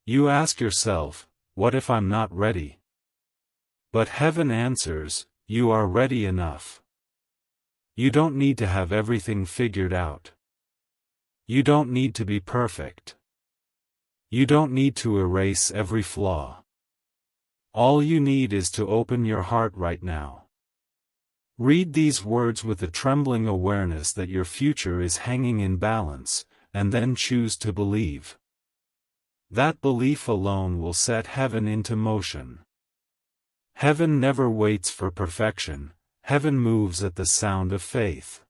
You ask yourself, what if I'm not ready? But heaven answers, you are ready enough. You don't need to have everything figured out. You don't need to be perfect. You don't need to erase every flaw. All you need is to open your heart right now. Read these words with a trembling awareness that your future is hanging in balance, and then choose to believe. That belief alone will set heaven into motion. Heaven never waits for perfection, heaven moves at the sound of faith.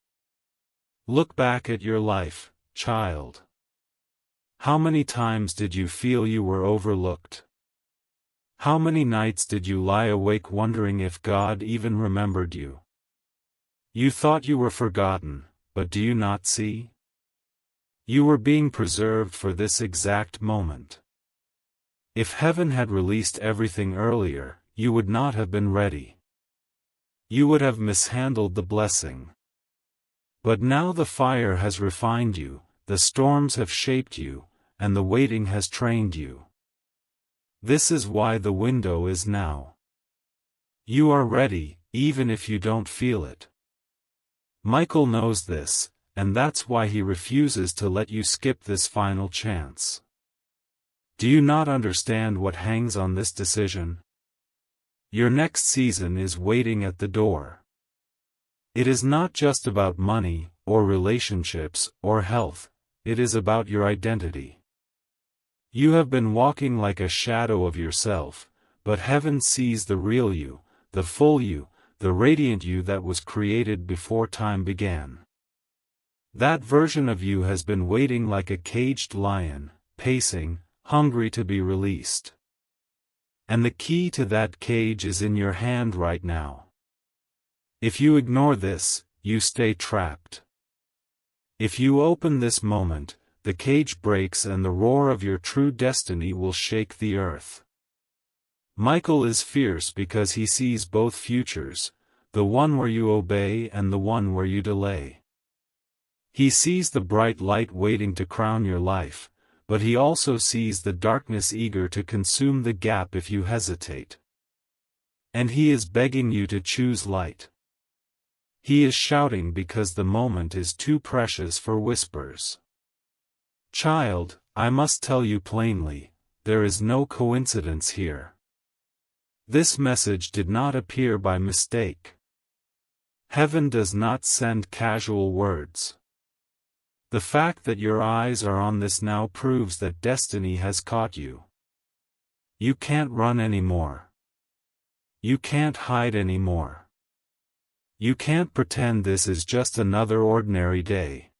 Look back at your life, child. How many times did you feel you were overlooked? How many nights did you lie awake wondering if God even remembered you? You thought you were forgotten, but do you not see? You were being preserved for this exact moment. If heaven had released everything earlier, you would not have been ready. You would have mishandled the blessing. But now the fire has refined you, the storms have shaped you, and the waiting has trained you. This is why the window is now. You are ready, even if you don't feel it. Michael knows this, and that's why he refuses to let you skip this final chance. Do you not understand what hangs on this decision? Your next season is waiting at the door. It is not just about money, or relationships, or health, it is about your identity. You have been walking like a shadow of yourself, but heaven sees the real you, the full you, the radiant you that was created before time began. That version of you has been waiting like a caged lion, pacing, hungry to be released. And the key to that cage is in your hand right now. If you ignore this, you stay trapped. If you open this moment, the cage breaks and the roar of your true destiny will shake the earth. Michael is fierce because he sees both futures, the one where you obey and the one where you delay. He sees the bright light waiting to crown your life, but he also sees the darkness eager to consume the gap if you hesitate. And he is begging you to choose light. He is shouting because the moment is too precious for whispers. Child, I must tell you plainly, there is no coincidence here. This message did not appear by mistake. Heaven does not send casual words. The fact that your eyes are on this now proves that destiny has caught you. You can't run anymore. You can't hide anymore. You can't pretend this is just another ordinary day.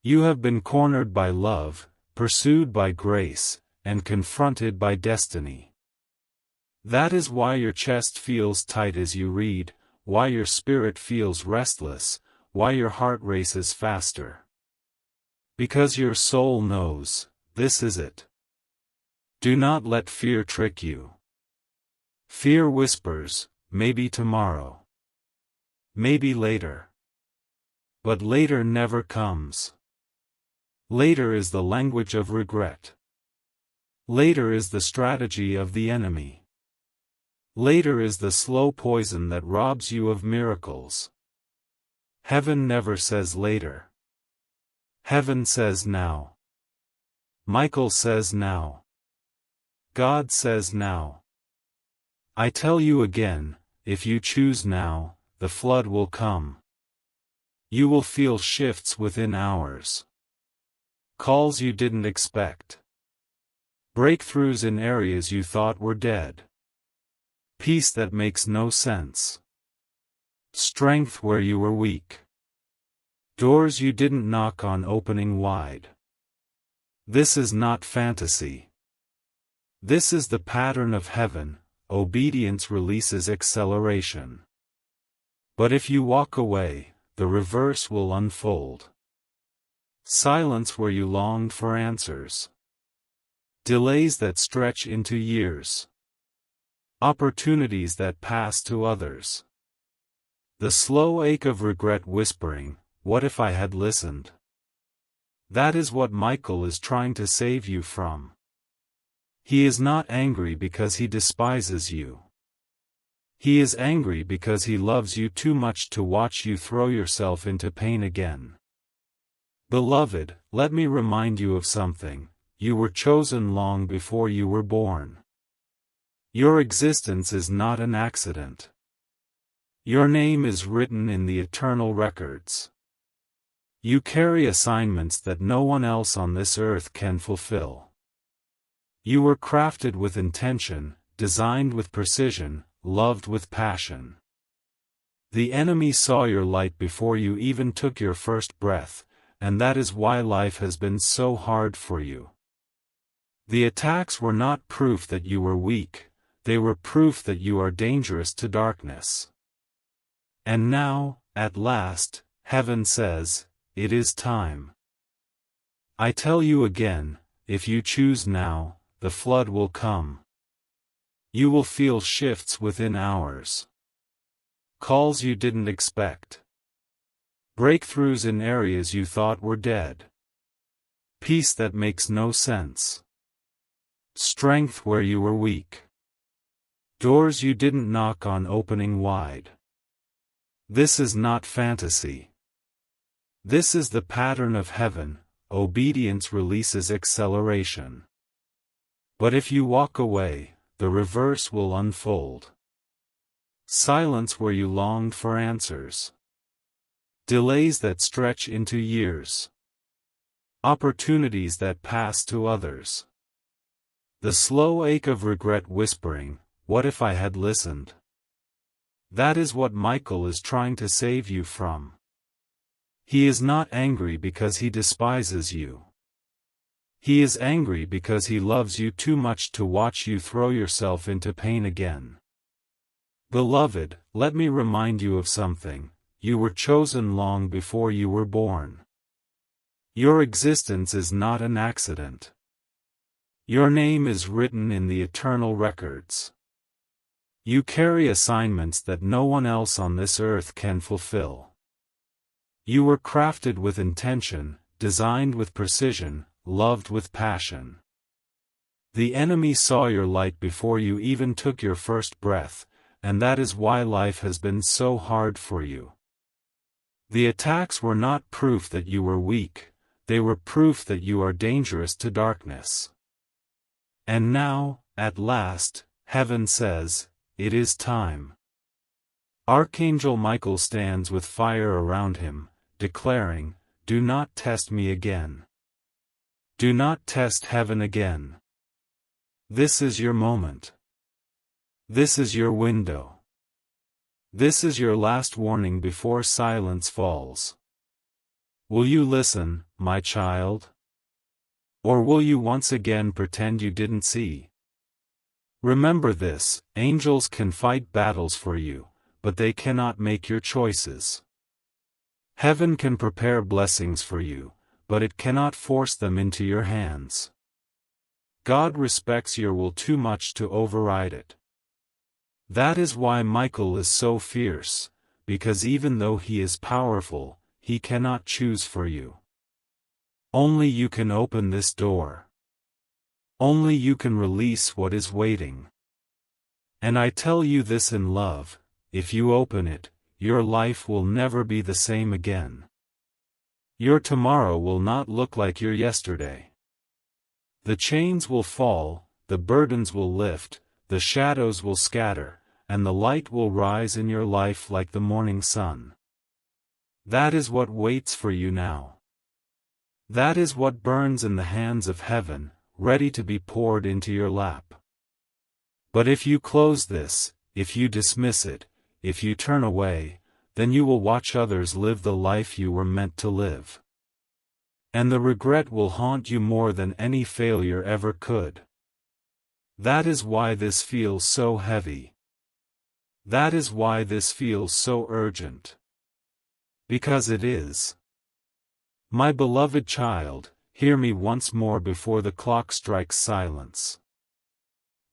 You have been cornered by love, pursued by grace, and confronted by destiny. That is why your chest feels tight as you read, why your spirit feels restless, why your heart races faster. Because your soul knows, this is it. Do not let fear trick you. Fear whispers, maybe tomorrow. Maybe later. But later never comes. Later is the language of regret. Later is the strategy of the enemy. Later is the slow poison that robs you of miracles. Heaven never says later. Heaven says now. Michael says now. God says now. I tell you again, if you choose now, the flood will come. You will feel shifts within hours. Calls you didn't expect. Breakthroughs in areas you thought were dead. Peace that makes no sense. Strength where you were weak. Doors you didn't knock on opening wide. This is not fantasy. This is the pattern of heaven. Obedience releases acceleration. But if you walk away, the reverse will unfold. Silence where you longed for answers. Delays that stretch into years. Opportunities that pass to others. The slow ache of regret whispering, what if I had listened? That is what Michael is trying to save you from. He is not angry because he despises you. He is angry because he loves you too much to watch you throw yourself into pain again. Beloved, let me remind you of something. You were chosen long before you were born. Your existence is not an accident. Your name is written in the eternal records. You carry assignments that no one else on this earth can fulfill. You were crafted with intention, designed with precision, loved with passion. The enemy saw your light before you even took your first breath, and that is why life has been so hard for you. The attacks were not proof that you were weak, they were proof that you are dangerous to darkness. And now, at last, heaven says, it is time. I tell you again, if you choose now, the flood will come. You will feel shifts within hours. Calls you didn't expect. Breakthroughs in areas you thought were dead. Peace that makes no sense. Strength where you were weak. Doors you didn't knock on opening wide. This is not fantasy. This is the pattern of heaven. Obedience releases acceleration. But if you walk away, the reverse will unfold. Silence where you longed for answers. Delays that stretch into years. Opportunities that pass to others. The slow ache of regret whispering, "What if I had listened?" That is what Michael is trying to save you from. He is not angry because he despises you. He is angry because he loves you too much to watch you throw yourself into pain again. Beloved, let me remind you of something. You were chosen long before you were born. Your existence is not an accident. Your name is written in the eternal records. You carry assignments that no one else on this earth can fulfill. You were crafted with intention, designed with precision, loved with passion. The enemy saw your light before you even took your first breath, and that is why life has been so hard for you. The attacks were not proof that you were weak, they were proof that you are dangerous to darkness. And now, at last, heaven says, it is time. Archangel Michael stands with fire around him, declaring, "Do not test me again. Do not test heaven again. This is your moment. This is your window. This is your last warning before silence falls. Will you listen, my child? Or will you once again pretend you didn't see? Remember this, angels can fight battles for you, but they cannot make your choices. Heaven can prepare blessings for you, but it cannot force them into your hands. God respects your will too much to override it. That is why Michael is so fierce, because even though he is powerful, he cannot choose for you. Only you can open this door. Only you can release what is waiting. And I tell you this in love, if you open it, your life will never be the same again. Your tomorrow will not look like your yesterday. The chains will fall, the burdens will lift, the shadows will scatter, and the light will rise in your life like the morning sun. That is what waits for you now. That is what burns in the hands of heaven, ready to be poured into your lap. But if you close this, if you dismiss it, if you turn away, then you will watch others live the life you were meant to live. And the regret will haunt you more than any failure ever could. That is why this feels so heavy. That is why this feels so urgent. Because it is. My beloved child, hear me once more before the clock strikes silence.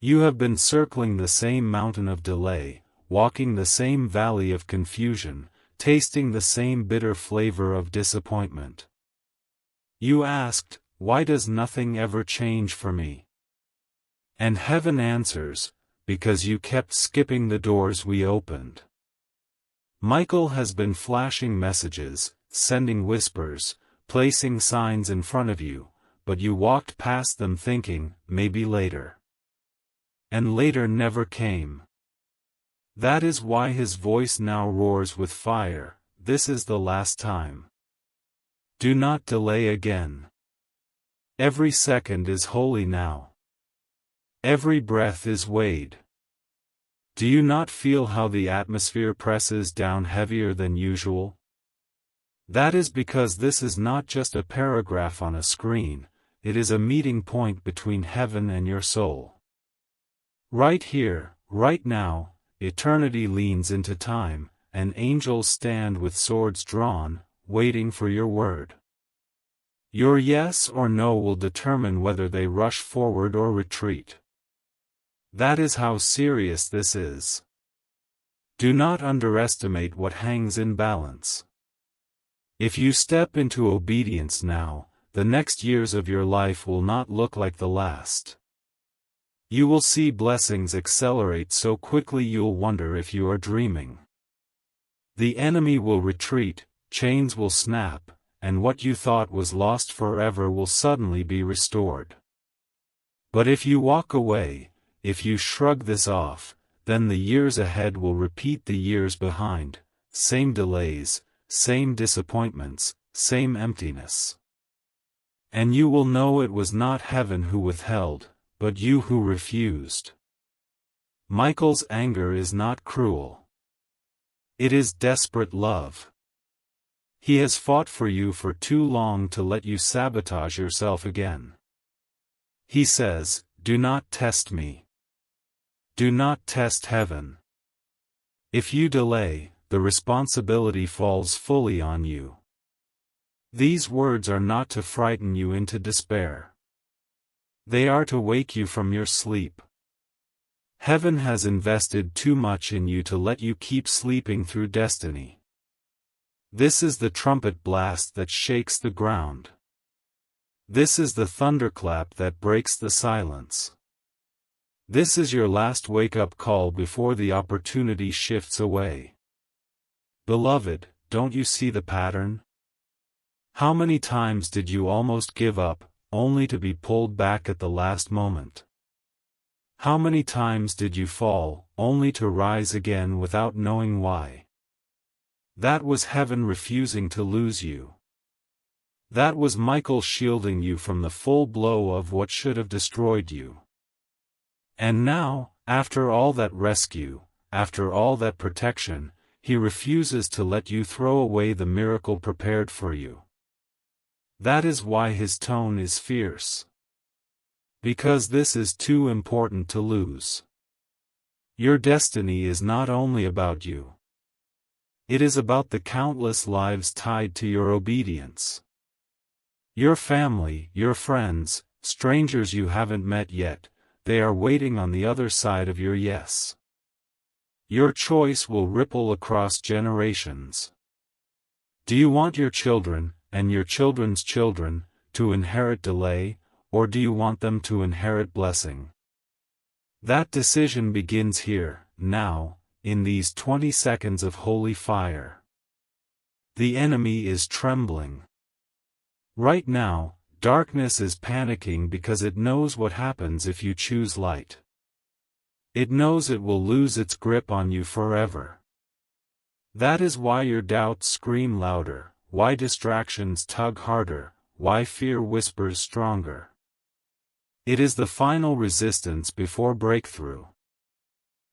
You have been circling the same mountain of delay, walking the same valley of confusion, tasting the same bitter flavor of disappointment. You asked, why does nothing ever change for me? And heaven answers, because you kept skipping the doors we opened. Michael has been flashing messages, sending whispers, placing signs in front of you, but you walked past them thinking, maybe later. And later never came. That is why his voice now roars with fire, this is the last time. Do not delay again. Every second is holy now. Every breath is weighed. Do you not feel how the atmosphere presses down heavier than usual? That is because this is not just a paragraph on a screen, it is a meeting point between heaven and your soul. Right here, right now, eternity leans into time, and angels stand with swords drawn, waiting for your word. Your yes or no will determine whether they rush forward or retreat. That is how serious this is. Do not underestimate what hangs in balance. If you step into obedience now, the next years of your life will not look like the last. You will see blessings accelerate so quickly you'll wonder if you are dreaming. The enemy will retreat, chains will snap, and what you thought was lost forever will suddenly be restored. But if you walk away, if you shrug this off, then the years ahead will repeat the years behind, same delays, same disappointments, same emptiness. And you will know it was not heaven who withheld, but you who refused. Michael's anger is not cruel. It is desperate love. He has fought for you for too long to let you sabotage yourself again. He says, "Do not test me. Do not test heaven. If you delay, the responsibility falls fully on you." These words are not to frighten you into despair. They are to wake you from your sleep. Heaven has invested too much in you to let you keep sleeping through destiny. This is the trumpet blast that shakes the ground. This is the thunderclap that breaks the silence. This is your last wake-up call before the opportunity shifts away. Beloved, don't you see the pattern? How many times did you almost give up, only to be pulled back at the last moment? How many times did you fall, only to rise again without knowing why? That was heaven refusing to lose you. That was Michael shielding you from the full blow of what should have destroyed you. And now, after all that rescue, after all that protection, he refuses to let you throw away the miracle prepared for you. That is why his tone is fierce. Because this is too important to lose. Your destiny is not only about you. It is about the countless lives tied to your obedience. Your family, your friends, strangers you haven't met yet, they are waiting on the other side of your yes. Your choice will ripple across generations. Do you want your children, and your children's children, to inherit delay, or do you want them to inherit blessing? That decision begins here, now, in these 20 seconds of holy fire. The enemy is trembling. Right now, darkness is panicking because it knows what happens if you choose light. It knows it will lose its grip on you forever. That is why your doubts scream louder, why distractions tug harder, why fear whispers stronger. It is the final resistance before breakthrough.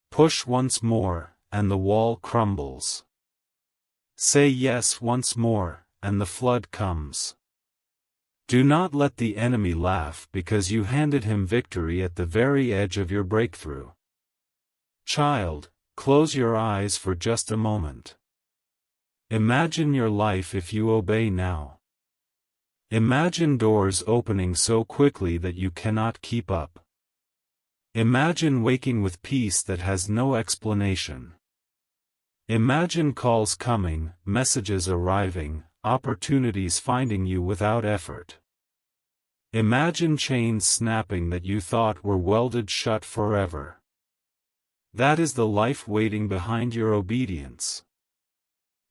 Push once more, and the wall crumbles. Say yes once more, and the flood comes. Do not let the enemy laugh because you handed him victory at the very edge of your breakthrough. Child, close your eyes for just a moment. Imagine your life if you obey now. Imagine doors opening so quickly that you cannot keep up. Imagine waking with peace that has no explanation. Imagine calls coming, messages arriving, opportunities finding you without effort. Imagine chains snapping that you thought were welded shut forever. That is the life waiting behind your obedience.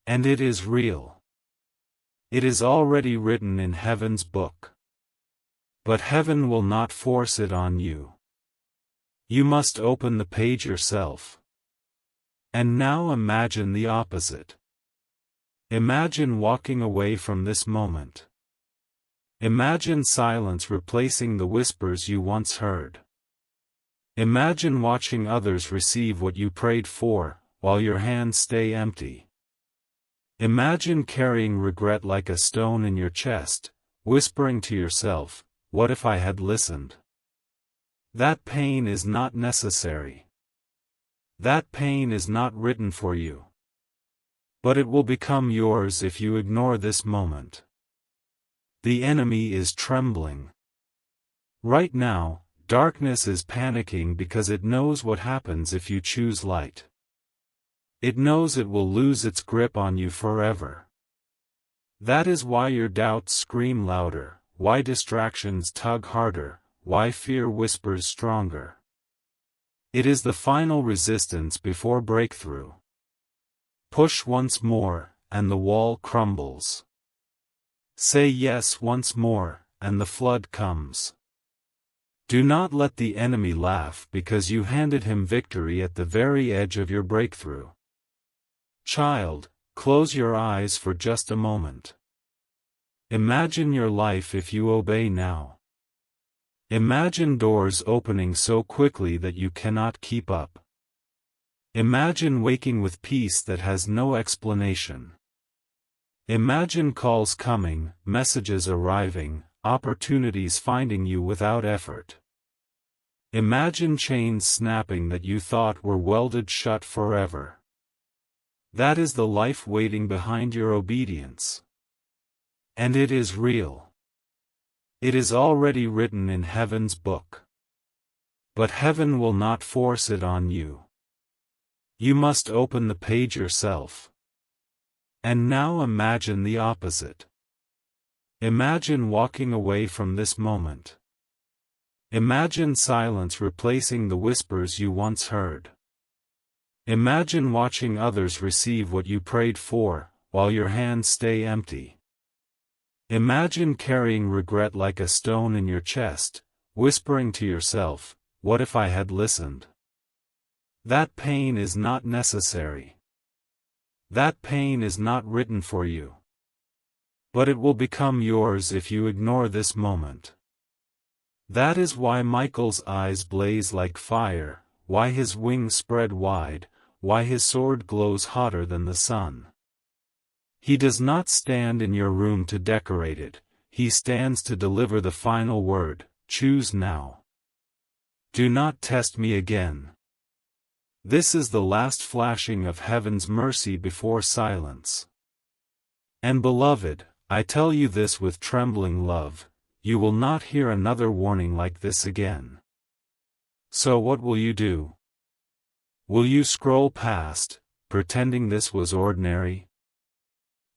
And it is real. It is already written in heaven's book. But heaven will not force it on you. You must open the page yourself. And now imagine the opposite. Imagine walking away from this moment. Imagine silence replacing the whispers you once heard. Imagine watching others receive what you prayed for, while your hands stay empty. Imagine carrying regret like a stone in your chest, whispering to yourself, "What if I had listened?" That pain is not necessary. That pain is not written for you. But it will become yours if you ignore this moment. The enemy is trembling. Right now, darkness is panicking because it knows what happens if you choose light. It knows it will lose its grip on you forever. That is why your doubts scream louder, why distractions tug harder, why fear whispers stronger. It is the final resistance before breakthrough. Push once more, and the wall crumbles. Say yes once more, and the flood comes. Do not let the enemy laugh because you handed him victory at the very edge of your breakthrough. Child, close your eyes for just a moment. Imagine your life if you obey now. Imagine doors opening so quickly that you cannot keep up. Imagine waking with peace that has no explanation. Imagine calls coming, messages arriving, opportunities finding you without effort. Imagine chains snapping that you thought were welded shut forever. That is the life waiting behind your obedience. And it is real. It is already written in heaven's book. But heaven will not force it on you. You must open the page yourself. And now imagine the opposite. Imagine walking away from this moment. Imagine silence replacing the whispers you once heard. Imagine watching others receive what you prayed for, while your hands stay empty. Imagine carrying regret like a stone in your chest, whispering to yourself, "What if I had listened?" That pain is not necessary. That pain is not written for you. But it will become yours if you ignore this moment. That is why Michael's eyes blaze like fire, why his wings spread wide, why his sword glows hotter than the sun. He does not stand in your room to decorate it, he stands to deliver the final word: choose now. Do not test me again. This is the last flashing of heaven's mercy before silence. And beloved, I tell you this with trembling love, you will not hear another warning like this again. So what will you do? Will you scroll past, pretending this was ordinary?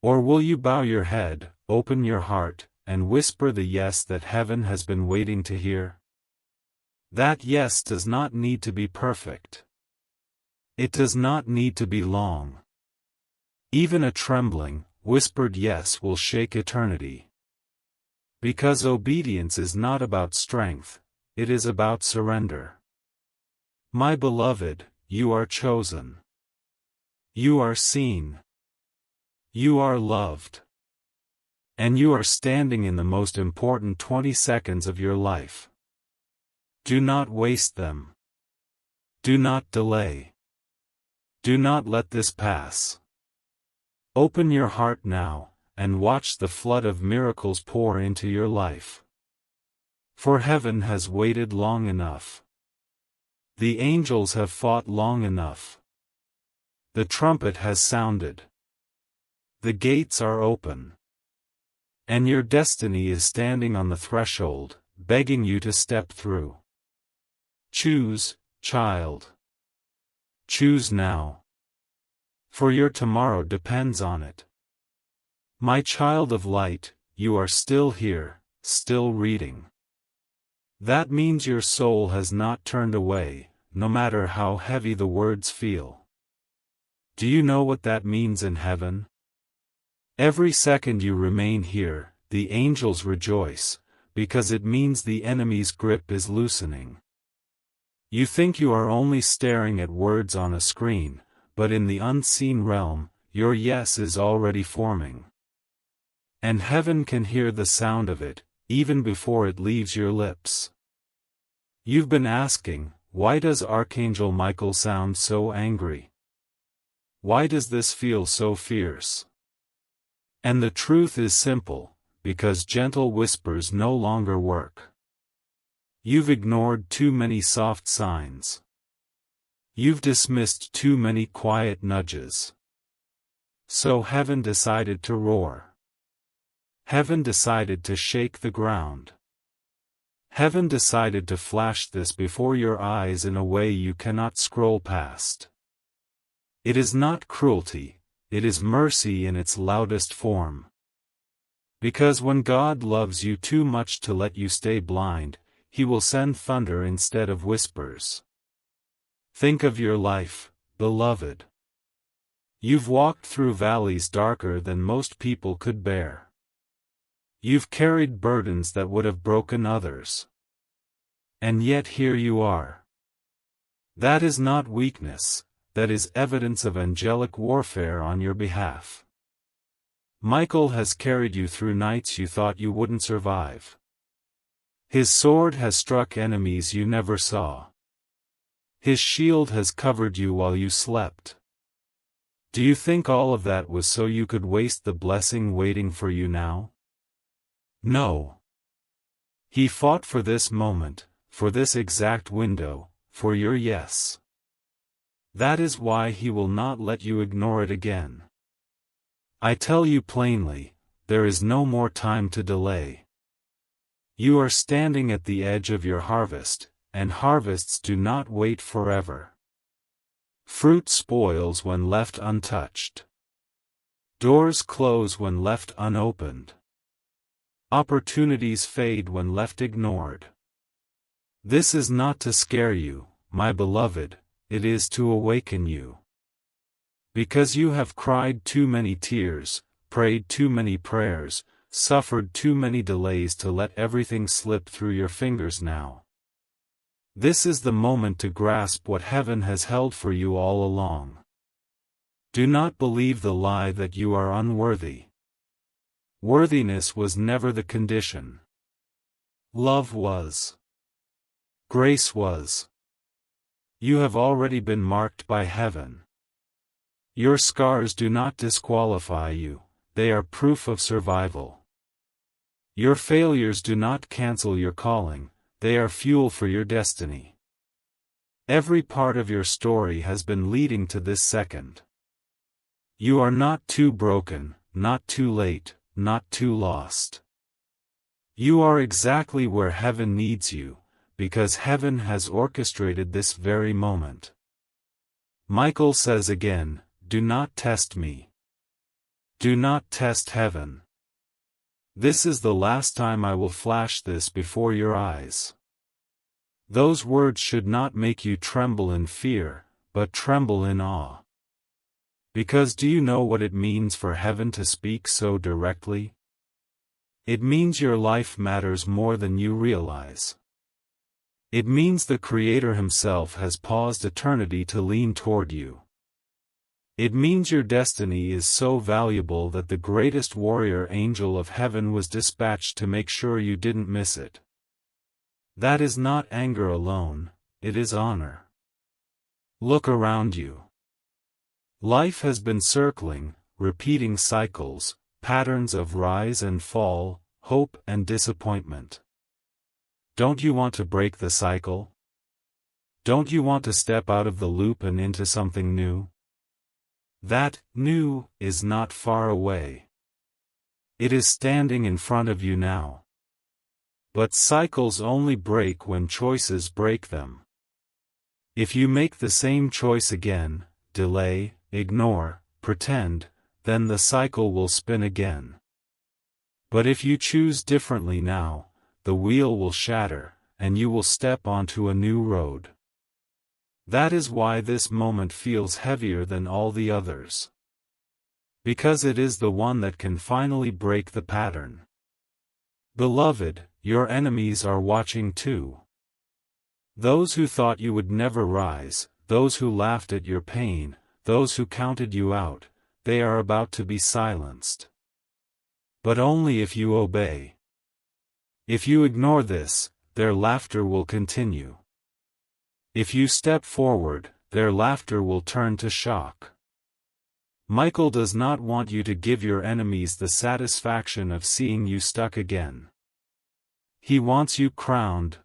Or will you bow your head, open your heart, and whisper the yes that heaven has been waiting to hear? That yes does not need to be perfect. It does not need to be long. Even a trembling, whispered yes will shake eternity. Because obedience is not about strength, it is about surrender. My beloved, you are chosen. You are seen. You are loved. And you are standing in the most important 20 seconds of your life. Do not waste them. Do not delay. Do not let this pass. Open your heart now, and watch the flood of miracles pour into your life. For heaven has waited long enough. The angels have fought long enough. The trumpet has sounded. The gates are open. And your destiny is standing on the threshold, begging you to step through. Choose, child. Choose now. For your tomorrow depends on it. My child of light, you are still here, still reading. That means your soul has not turned away, no matter how heavy the words feel. Do you know what that means in heaven? Every second you remain here, the angels rejoice, because it means the enemy's grip is loosening. You think you are only staring at words on a screen, but in the unseen realm, your yes is already forming. And heaven can hear the sound of it, even before it leaves your lips. You've been asking, why does Archangel Michael sound so angry? Why does this feel so fierce? And the truth is simple, because gentle whispers no longer work. You've ignored too many soft signs. You've dismissed too many quiet nudges. So heaven decided to roar. Heaven decided to shake the ground. Heaven decided to flash this before your eyes in a way you cannot scroll past. It is not cruelty, it is mercy in its loudest form. Because when God loves you too much to let you stay blind, He will send thunder instead of whispers. Think of your life, beloved. You've walked through valleys darker than most people could bear. You've carried burdens that would have broken others. And yet here you are. That is not weakness, that is evidence of angelic warfare on your behalf. Michael has carried you through nights you thought you wouldn't survive. His sword has struck enemies you never saw. His shield has covered you while you slept. Do you think all of that was so you could waste the blessing waiting for you now? No. He fought for this moment, for this exact window, for your yes. That is why He will not let you ignore it again. I tell you plainly, there is no more time to delay. You are standing at the edge of your harvest, and harvests do not wait forever. Fruit spoils when left untouched. Doors close when left unopened. Opportunities fade when left ignored. This is not to scare you, my beloved, it is to awaken you. Because you have cried too many tears, prayed too many prayers, suffered too many delays to let everything slip through your fingers now. This is the moment to grasp what heaven has held for you all along. Do not believe the lie that you are unworthy. Worthiness was never the condition. Love was. Grace was. You have already been marked by heaven. Your scars do not disqualify you, they are proof of survival. Your failures do not cancel your calling, they are fuel for your destiny. Every part of your story has been leading to this second. You are not too broken, not too late, not too lost. You are exactly where heaven needs you, because heaven has orchestrated this very moment. Michael says again, do not test me. Do not test heaven. This is the last time I will flash this before your eyes. Those words should not make you tremble in fear, but tremble in awe. Because do you know what it means for heaven to speak so directly? It means your life matters more than you realize. It means the Creator Himself has paused eternity to lean toward you. It means your destiny is so valuable that the greatest warrior angel of heaven was dispatched to make sure you didn't miss it. That is not anger alone, it is honor. Look around you. Life has been circling, repeating cycles, patterns of rise and fall, hope and disappointment. Don't you want to break the cycle? Don't you want to step out of the loop and into something new? That new is not far away. It is standing in front of you now. But cycles only break when choices break them. If you make the same choice again, delay, ignore, pretend, then the cycle will spin again. But if you choose differently now, the wheel will shatter, and you will step onto a new road. That is why this moment feels heavier than all the others. Because it is the one that can finally break the pattern. Beloved, your enemies are watching too. Those who thought you would never rise, those who laughed at your pain, those who counted you out, they are about to be silenced. But only if you obey. If you ignore this, their laughter will continue. If you step forward, their laughter will turn to shock. Michael does not want you to give your enemies the satisfaction of seeing you stuck again. He wants you crowned,